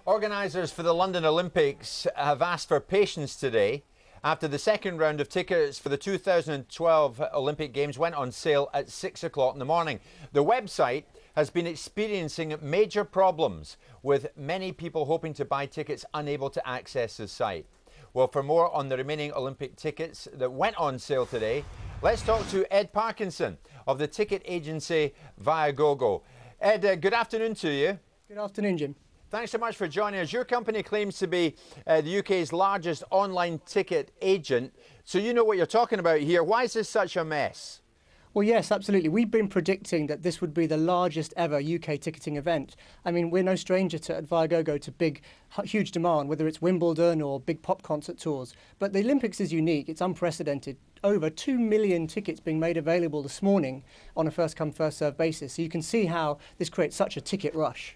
Organisers for the London Olympics have asked for patience today after the second round of tickets for the 2012 Olympic Games went on sale at 6 o'clock in the morning. The website has been experiencing major problems, with many people hoping to buy tickets unable to access the site. Well, for more on the remaining Olympic tickets that went on sale today, let's talk to Ed Parkinson of the ticket agency Viagogo. Ed, good afternoon to you. Good afternoon, Jim. Thanks so much for joining us. Your company claims to be the UK's largest online ticket agent, so you know what you're talking about here. Why is this such a mess? Well, yes, absolutely. We've been predicting that this would be the largest ever UK ticketing event. I mean, we're no stranger at Viagogo to big, huge demand, whether it's Wimbledon or big pop concert tours. But the Olympics is unique. It's unprecedented. Over 2 million tickets being made available this morning on a first-come, first-served basis. So you can see how this creates such a ticket rush.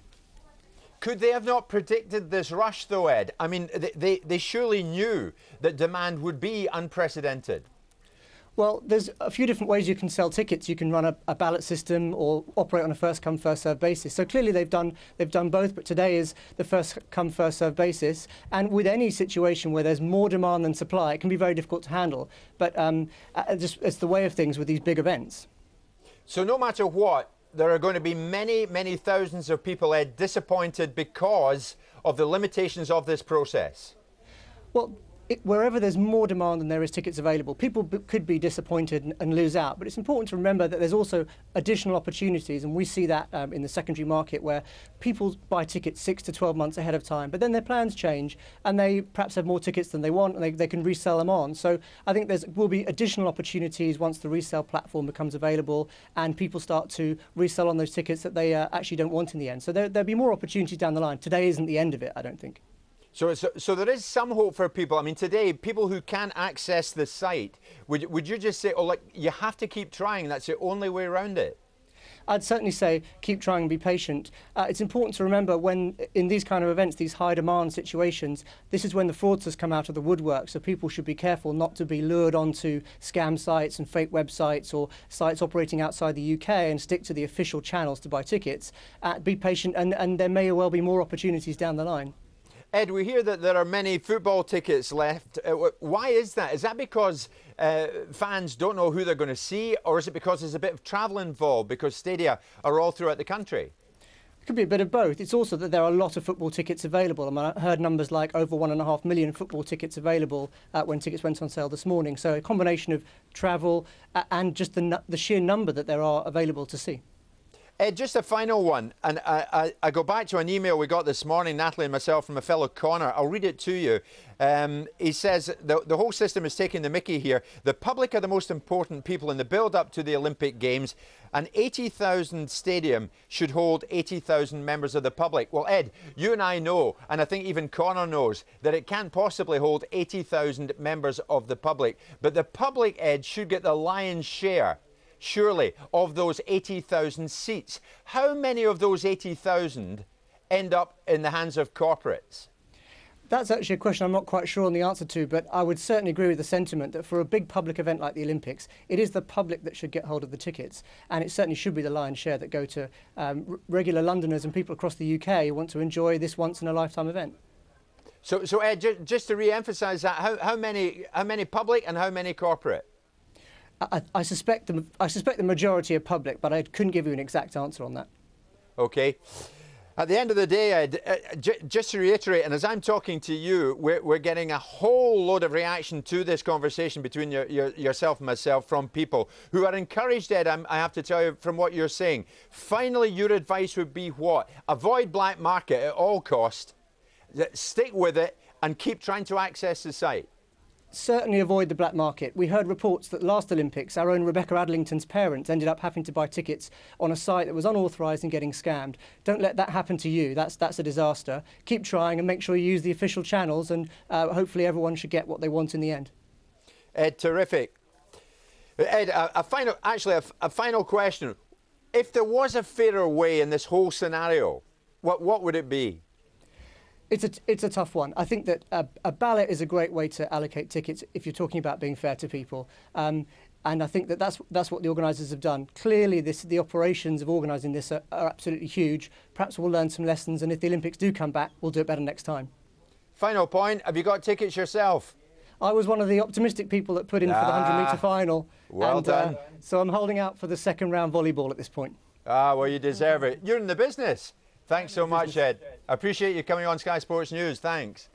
Could they have not predicted this rush, though, Ed? I mean, they surely knew that demand would be unprecedented. Well, there's a few different ways you can sell tickets. You can run a ballot system or operate on a first-come, first-served basis. So clearly they've done both, but today is the first-come, first-served basis. And with any situation where there's more demand than supply, it can be very difficult to handle. But just it's the way of things with these big events. So no matter what, there are going to be many, many thousands of people, Ed, disappointed because of the limitations of this process. Well, wherever there's more demand than there is tickets available, people could be disappointed and lose out. But it's important to remember that there's also additional opportunities, and we see that in the secondary market where people buy tickets 6 to 12 months ahead of time, but then their plans change and they perhaps have more tickets than they want, and they can resell them on. So I think there will be additional opportunities once the resale platform becomes available and people start to resell on those tickets that they actually don't want in the end. So there'll be more opportunities down the line. Today isn't the end of it, I don't think. So there is some hope for people. I mean, today, people who can access the site, would you just say, oh, look, you have to keep trying, that's the only way around it? I'd certainly say keep trying and be patient. It's important to remember when, in these kind of events, these high demand situations, this is when the fraudsters come out of the woodwork, so people should be careful not to be lured onto scam sites and fake websites or sites operating outside the UK, and stick to the official channels to buy tickets. Be patient, and there may well be more opportunities down the line. Ed, we hear that there are many football tickets left. Why is that? Is that because fans don't know who they're going to see, or is it because there's a bit of travel involved because stadia are all throughout the country? It could be a bit of both. It's also that there are a lot of football tickets available. I mean, I heard numbers like over 1.5 million football tickets available when tickets went on sale this morning. So a combination of travel and just the sheer number that there are available to see. Ed, just a final one, and I go back to an email we got this morning, Natalie and myself, from a fellow Connor. I'll read it to you. He says the whole system is taking the mickey here. The public are the most important people in the build-up to the Olympic Games. An 80,000 stadium should hold 80,000 members of the public. Well, Ed, you and I know, and I think even Connor knows, that it can't possibly hold 80,000 members of the public. But the public, Ed, should get the lion's share, surely, of those 80,000 seats. How many of those 80,000 end up in the hands of corporates? That's actually a question I'm not quite sure on the answer to, but I would certainly agree with the sentiment that for a big public event like the Olympics, it is the public that should get hold of the tickets, and it certainly should be the lion's share that go to regular Londoners and people across the UK who want to enjoy this once-in-a-lifetime event. So Ed, just to re-emphasise that, how many public and how many corporate? I suspect the majority are public, but I couldn't give you an exact answer on that. Okay. At the end of the day, Ed, just to reiterate, and as I'm talking to you, we're getting a whole load of reaction to this conversation between yourself and myself from people who are encouraged, Ed, I have to tell you, from what you're saying. Finally, your advice would be what? Avoid black market at all cost, stick with it, and keep trying to access the site. Certainly avoid the black market. We heard reports that last Olympics, our own Rebecca Adlington's parents ended up having to buy tickets on a site that was unauthorised and getting scammed. Don't let that happen to you. That's a disaster. Keep trying and make sure you use the official channels, and hopefully everyone should get what they want in the end. Ed, terrific. Ed, a final question. If there was a fairer way in this whole scenario, what would it be? It's a tough one. I think that a ballot is a great way to allocate tickets if you're talking about being fair to people. And I think that that's what the organisers have done. Clearly, the operations of organising this are absolutely huge. Perhaps we'll learn some lessons, and if the Olympics do come back, we'll do it better next time. Final point, have you got tickets yourself? I was one of the optimistic people that put in for the 100-metre final. Well done. So I'm holding out for the second round volleyball at this point. Ah, well, you deserve it. You're in the business. Thanks so much, Ed. I appreciate you coming on Sky Sports News. Thanks.